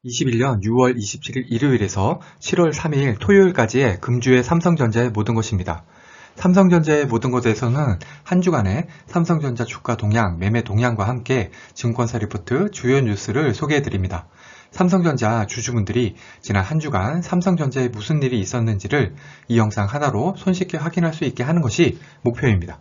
21년 6월 27일 일요일에서 7월 3일 토요일까지의 금주의 삼성전자의 모든 것입니다. 삼성전자의 모든 것에서는 한 주간의 삼성전자 주가 동향, 매매 동향과 함께 증권사 리포트 주요 뉴스를 소개해드립니다. 삼성전자 주주분들이 지난 한 주간 삼성전자에 무슨 일이 있었는지를 이 영상 하나로 손쉽게 확인할 수 있게 하는 것이 목표입니다.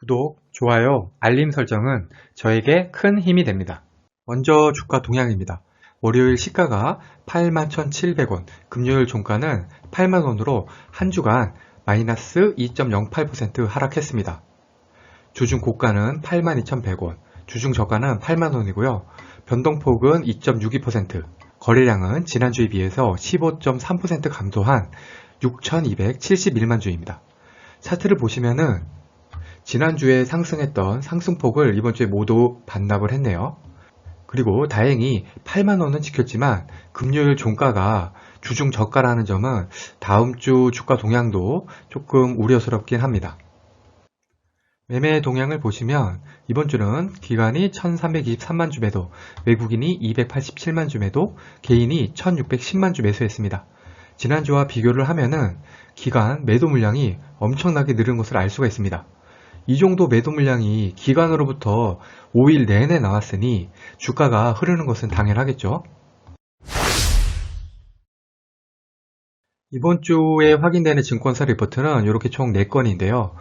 구독, 좋아요, 알림 설정은 저에게 큰 힘이 됩니다. 먼저 주가 동향입니다. 월요일 시가가 81,700원, 금요일 종가는 8만원으로 한 주간 마이너스 2.08% 하락했습니다. 주중 고가는 82,100원, 주중 저가는 8만원이고요. 변동폭은 2.62%, 거래량은 지난주에 비해서 15.3% 감소한 6,271만 주입니다. 차트를 보시면은 지난주에 상승했던 상승폭을 이번주에 모두 반납을 했네요. 그리고 다행히 8만원은 지켰지만 금요일 종가가 주중 저가라는 점은 다음주 주가 동향도 조금 우려스럽긴 합니다. 매매 동향을 보시면 이번주는 기관이 1323만 주 매도, 외국인이 287만 주 매도, 개인이 1610만 주 매수했습니다. 지난주와 비교를 하면은 기관 매도 물량이 엄청나게 늘은 것을 알 수가 있습니다. 이 정도 매도 물량이 기관으로부터 5일 내내 나왔으니 주가가 흐르는 것은 당연하겠죠. 이번 주에 확인되는 증권사 리포트는 이렇게 총 4건인데요.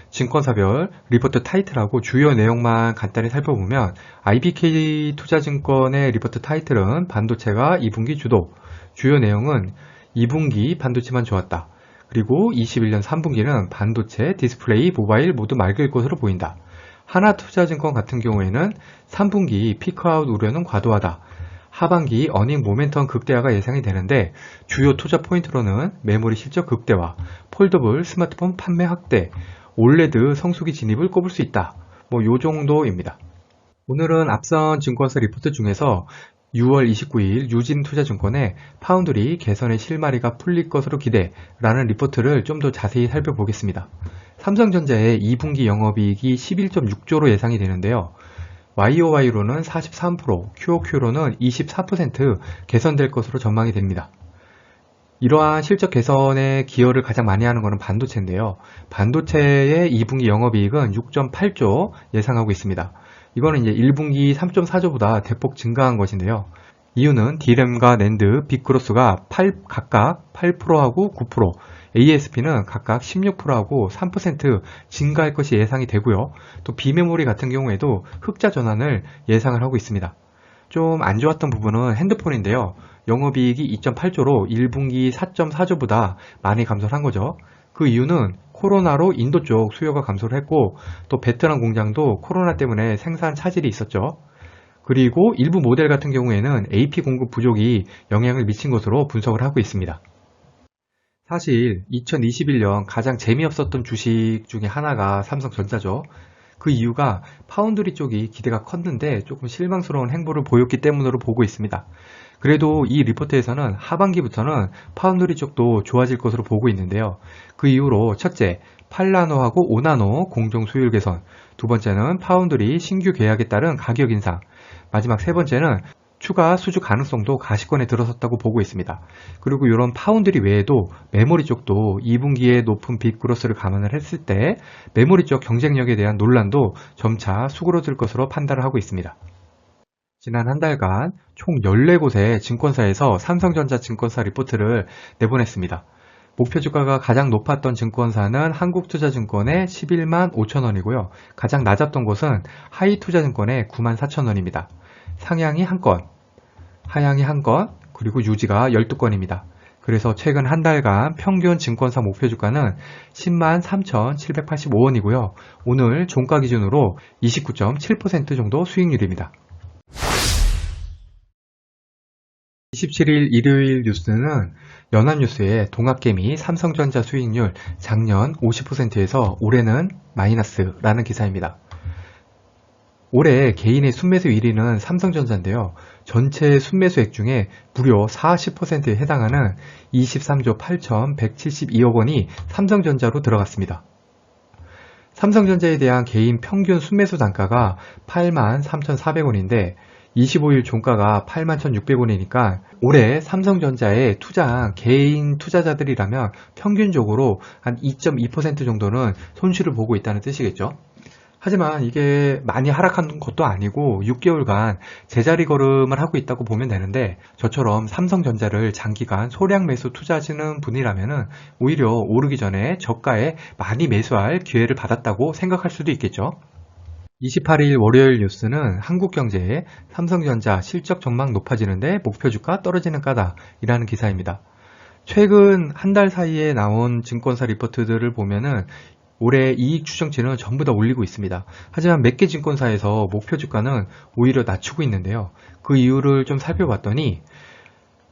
증권사별 리포트 타이틀하고 주요 내용만 간단히 살펴보면 IBK 투자증권의 리포트 타이틀은 반도체가 2분기 주도, 주요 내용은 2분기 반도체만 좋았다. 그리고 21년 3분기는 반도체, 디스플레이, 모바일 모두 맑을 것으로 보인다. 하나투자증권 같은 경우에는 3분기 피크아웃 우려는 과도하다. 하반기 어닝 모멘텀 극대화가 예상이 되는데 주요 투자 포인트로는 메모리 실적 극대화, 폴더블 스마트폰 판매 확대, 올레드 성수기 진입을 꼽을 수 있다. 요 정도입니다. 오늘은 앞선 증권사 리포트 중에서 6월 29일 유진투자증권의 파운드리 개선의 실마리가 풀릴 것으로 기대라는 리포트를 좀 더 자세히 살펴보겠습니다. 삼성전자의 2분기 영업이익이 11.6조로 예상이 되는데요. YOY로는 43%, QOQ로는 24% 개선될 것으로 전망이 됩니다. 이러한 실적 개선에 기여를 가장 많이 하는 것은 반도체인데요. 반도체의 2분기 영업이익은 6.8조 예상하고 있습니다. 이거는 이제 1분기 3.4조보다 대폭 증가한 것인데요. 이유는 D램과 낸드, 빅그로스가 각각 8%하고 9%, ASP는 각각 16%하고 3% 증가할 것이 예상이 되고요. 또 비메모리 같은 경우에도 흑자 전환을 예상을 하고 있습니다. 좀 안 좋았던 부분은 핸드폰인데요. 영업이익이 2.8조로 1분기 4.4조보다 많이 감소를 한 거죠. 그 이유는 코로나로 인도 쪽 수요가 감소를 했고 또 베트남 공장도 코로나 때문에 생산 차질이 있었죠. 그리고 일부 모델 같은 경우에는 AP 공급 부족이 영향을 미친 것으로 분석을 하고 있습니다. 사실 2021년 가장 재미없었던 주식 중에 하나가 삼성전자죠. 그 이유가 파운드리 쪽이 기대가 컸는데 조금 실망스러운 행보를 보였기 때문으로 보고 있습니다. 그래도 이 리포트에서는 하반기부터는 파운드리 쪽도 좋아질 것으로 보고 있는데요. 그 이후로 첫째, 8나노하고 5나노 공정 수율 개선, 두 번째는 파운드리 신규 계약에 따른 가격 인상, 마지막 세 번째는 추가 수주 가능성도 가시권에 들어섰다고 보고 있습니다. 그리고 이런 파운드리 외에도 메모리 쪽도 2분기에 높은 빅그로스를 감안을 했을 때 메모리 쪽 경쟁력에 대한 논란도 점차 수그러들 것으로 판단을 하고 있습니다. 지난 한 달간 총 14곳의 증권사에서 삼성전자 증권사 리포트를 내보냈습니다. 목표 주가가 가장 높았던 증권사는 한국투자증권의 11만 5천원이고요. 가장 낮았던 곳은 하이투자증권의 9만 4천원입니다. 상향이 1건, 하향이 1건, 그리고 유지가 12건입니다. 그래서 최근 한 달간 평균 증권사 목표 주가는 10만 3,785원이고요. 오늘 종가 기준으로 29.7% 정도 수익률입니다. 27일 일요일 뉴스는 연합뉴스의 동학개미 삼성전자 수익률 작년 50%에서 올해는 마이너스라는 기사입니다. 올해 개인의 순매수 1위는 삼성전자인데요. 전체 순매수액 중에 무려 40%에 해당하는 23조 8,172억 원이 삼성전자로 들어갔습니다. 삼성전자에 대한 개인 평균 순매수 단가가 83,400원인데 25일 종가가 81,600원이니까 올해 삼성전자에 투자한 개인 투자자들이라면 평균적으로 한 2.2% 정도는 손실을 보고 있다는 뜻이겠죠. 하지만 이게 많이 하락한 것도 아니고 6개월간 제자리 걸음을 하고 있다고 보면 되는데, 저처럼 삼성전자를 장기간 소량 매수 투자하시는 분이라면 오히려 오르기 전에 저가에 많이 매수할 기회를 받았다고 생각할 수도 있겠죠. 28일 월요일 뉴스는 한국경제의 삼성전자 실적 전망 높아지는데 목표 주가 떨어지는 까다이라는 기사입니다. 최근 한 달 사이에 나온 증권사 리포트들을 보면은 올해 이익 추정치는 전부 다 올리고 있습니다. 하지만 몇 개 증권사에서 목표 주가는 오히려 낮추고 있는데요. 그 이유를 좀 살펴봤더니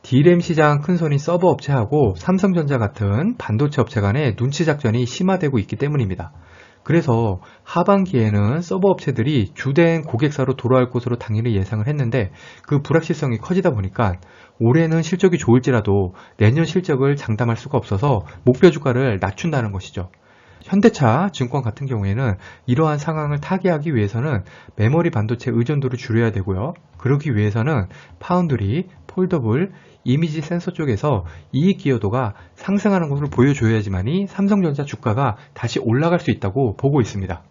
D램 시장 큰손인 서버 업체하고 삼성전자 같은 반도체 업체 간의 눈치 작전이 심화되고 있기 때문입니다. 그래서 하반기에는 서버 업체들이 주된 고객사로 돌아올 것으로 당연히 예상을 했는데, 그 불확실성이 커지다 보니까 올해는 실적이 좋을지라도 내년 실적을 장담할 수가 없어서 목표 주가를 낮춘다는 것이죠. 현대차 증권 같은 경우에는 이러한 상황을 타개하기 위해서는 메모리 반도체 의존도를 줄여야 되고요. 그러기 위해서는 파운드리, 폴더블, 이미지 센서 쪽에서 이익 기여도가 상승하는 것을 보여줘야지만이 삼성전자 주가가 다시 올라갈 수 있다고 보고 있습니다.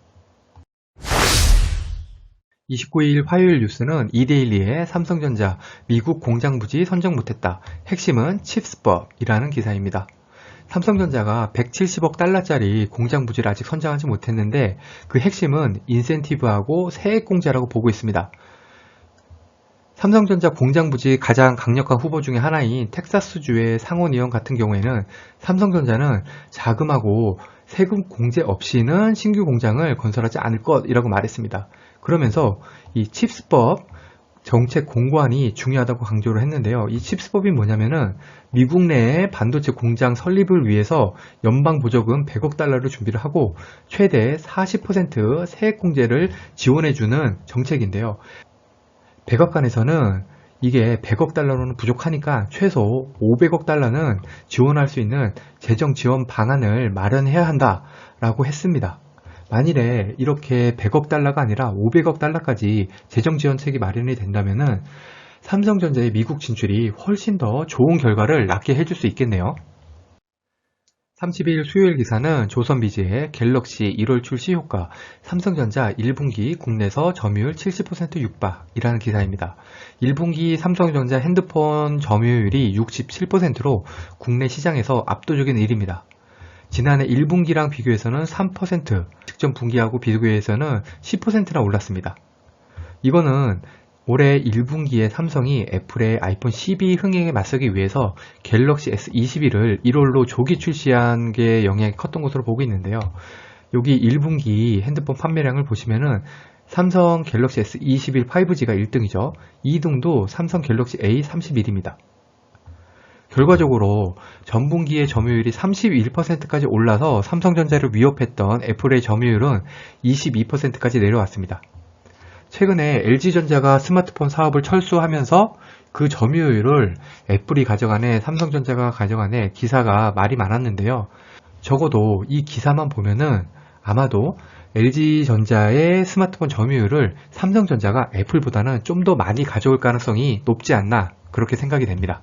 29일 화요일 뉴스는 이데일리의 삼성전자 미국 공장 부지 선정 못했다. 핵심은 칩스법이라는 기사입니다. 삼성전자가 170억 달러짜리 공장 부지를 아직 선정하지 못했는데 그 핵심은 인센티브하고 세액 공제라고 보고 있습니다. 삼성전자 공장 부지 가장 강력한 후보 중에 하나인 텍사스주의 상원의원 같은 경우에는 삼성전자는 자금하고 세금 공제 없이는 신규 공장을 건설하지 않을 것이라고 말했습니다. 그러면서 이 칩스법 정책 공관이 중요하다고 강조를 했는데요. 이 칩스법이 뭐냐면은 미국 내에 반도체 공장 설립을 위해서 연방 보조금 100억 달러를 준비를 하고 최대 40% 세액 공제를 지원해주는 정책인데요. 백악관에서는 이게 100억 달러로는 부족하니까 최소 500억 달러는 지원할 수 있는 재정 지원 방안을 마련해야 한다라고 했습니다. 만일에 이렇게 100억 달러가 아니라 500억 달러까지 재정 지원책이 마련이 된다면은 삼성전자의 미국 진출이 훨씬 더 좋은 결과를 낳게 해줄 수 있겠네요. 30일 수요일 기사는 조선비즈의 갤럭시 1월 출시 효과, 삼성전자 1분기 국내에서 점유율 70% 육박이라는 기사입니다. 1분기 삼성전자 핸드폰 점유율이 67%로 국내 시장에서 압도적인 1위입니다. 지난해 1분기랑 비교해서는 3%, 직전 분기하고 비교해서는 10%나 올랐습니다. 이거는 올해 1분기에 삼성이 애플의 아이폰 12 흥행에 맞서기 위해서 갤럭시 S21을 1월로 조기 출시한 게 영향이 컸던 것으로 보고 있는데요. 여기 1분기 핸드폰 판매량을 보시면은 삼성 갤럭시 S21 5G가 1등이죠. 2등도 삼성 갤럭시 A31입니다. 결과적으로 전분기의 점유율이 31%까지 올라서 삼성전자를 위협했던 애플의 점유율은 22%까지 내려왔습니다. 최근에 LG전자가 스마트폰 사업을 철수하면서 그 점유율을 애플이 가져가네, 삼성전자가 가져가네 기사가 말이 많았는데요. 적어도 이 기사만 보면은 아마도 LG전자의 스마트폰 점유율을 삼성전자가 애플보다는 좀 더 많이 가져올 가능성이 높지 않나 그렇게 생각이 됩니다.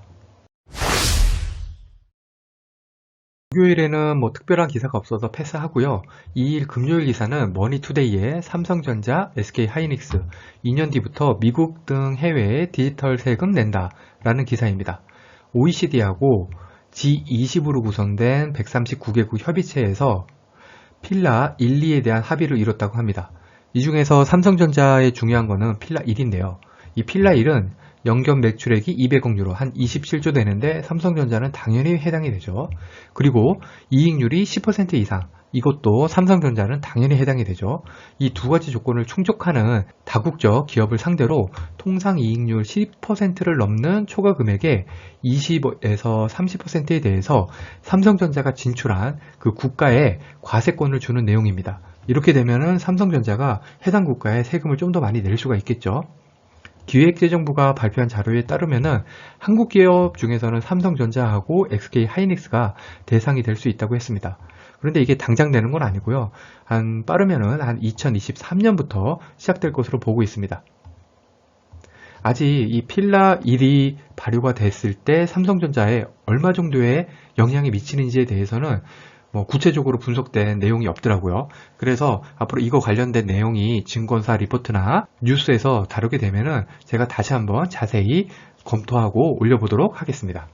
목요일에는 특별한 기사가 없어서 패스하고요. 2일 금요일 기사는 머니투데이의 삼성전자, SK하이닉스 2년 뒤부터 미국 등 해외에 디지털 세금 낸다라는 기사입니다. OECD하고 G20으로 구성된 139개국 협의체에서 필라 1, 2에 대한 합의를 이뤘다고 합니다. 이 중에서 삼성전자의 중요한 거는 필라 1인데요. 이 필라 1은 연결 매출액이 200억 유로, 한 27조 되는데 삼성전자는 당연히 해당이 되죠. 그리고 이익률이 10% 이상, 이것도 삼성전자는 당연히 해당이 되죠. 이 두 가지 조건을 충족하는 다국적 기업을 상대로 통상 이익률 10%를 넘는 초과 금액의 20에서 30%에 대해서 삼성전자가 진출한 그 국가에 과세권을 주는 내용입니다. 이렇게 되면은 삼성전자가 해당 국가에 세금을 좀 더 많이 낼 수가 있겠죠. 기획재정부가 발표한 자료에 따르면은 한국 기업 중에서는 삼성전자하고 SK 하이닉스가 대상이 될 수 있다고 했습니다. 그런데 이게 당장 되는 건 아니고요. 빠르면은 한 2023년부터 시작될 것으로 보고 있습니다. 아직 이 필라 1이 발효가 됐을 때 삼성전자에 얼마 정도의 영향이 미치는지에 대해서는 구체적으로 분석된 내용이 없더라고요. 그래서 앞으로 이거 관련된 내용이 증권사 리포트나 뉴스에서 다루게 되면은 제가 다시 한번 자세히 검토하고 올려보도록 하겠습니다.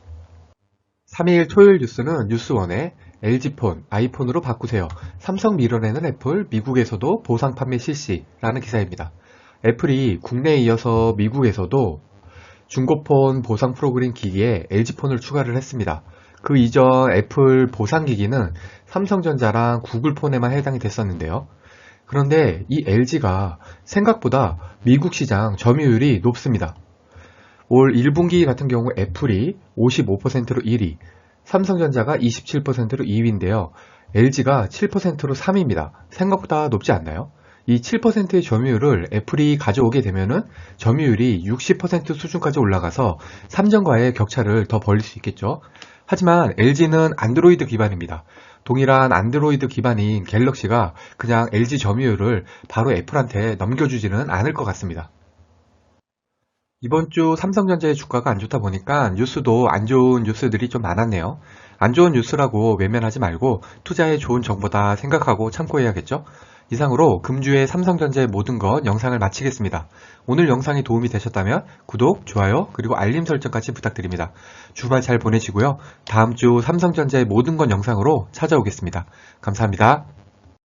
3일 토요일 뉴스는 뉴스원의 LG폰, 아이폰으로 바꾸세요. 삼성 밀어내는 애플, 미국에서도 보상 판매 실시라는 기사입니다. 애플이 국내에 이어서 미국에서도 중고폰 보상 프로그램 기기에 LG폰을 추가를 했습니다. 그 이전 애플 보상기기는 삼성전자랑 구글폰에만 해당이 됐었는데요. 그런데 이 LG가 생각보다 미국 시장 점유율이 높습니다. 올 1분기 같은 경우 애플이 55%로 1위, 삼성전자가 27%로 2위인데요. LG가 7%로 3위입니다. 생각보다 높지 않나요? 이 7%의 점유율을 애플이 가져오게 되면은 점유율이 60% 수준까지 올라가서 삼성과의 격차를 더 벌릴 수 있겠죠. 하지만 LG는 안드로이드 기반입니다. 동일한 안드로이드 기반인 갤럭시가 그냥 LG 점유율을 바로 애플한테 넘겨주지는 않을 것 같습니다. 이번 주 삼성전자의 주가가 안 좋다 보니까 뉴스도 안 좋은 뉴스들이 좀 많았네요. 안 좋은 뉴스라고 외면하지 말고 투자에 좋은 정보다 생각하고 참고해야겠죠? 이상으로 금주의 삼성전자의 모든 것 영상을 마치겠습니다. 오늘 영상이 도움이 되셨다면 구독, 좋아요, 그리고 알림 설정까지 부탁드립니다. 주말 잘 보내시고요. 다음 주 삼성전자의 모든 것 영상으로 찾아오겠습니다. 감사합니다.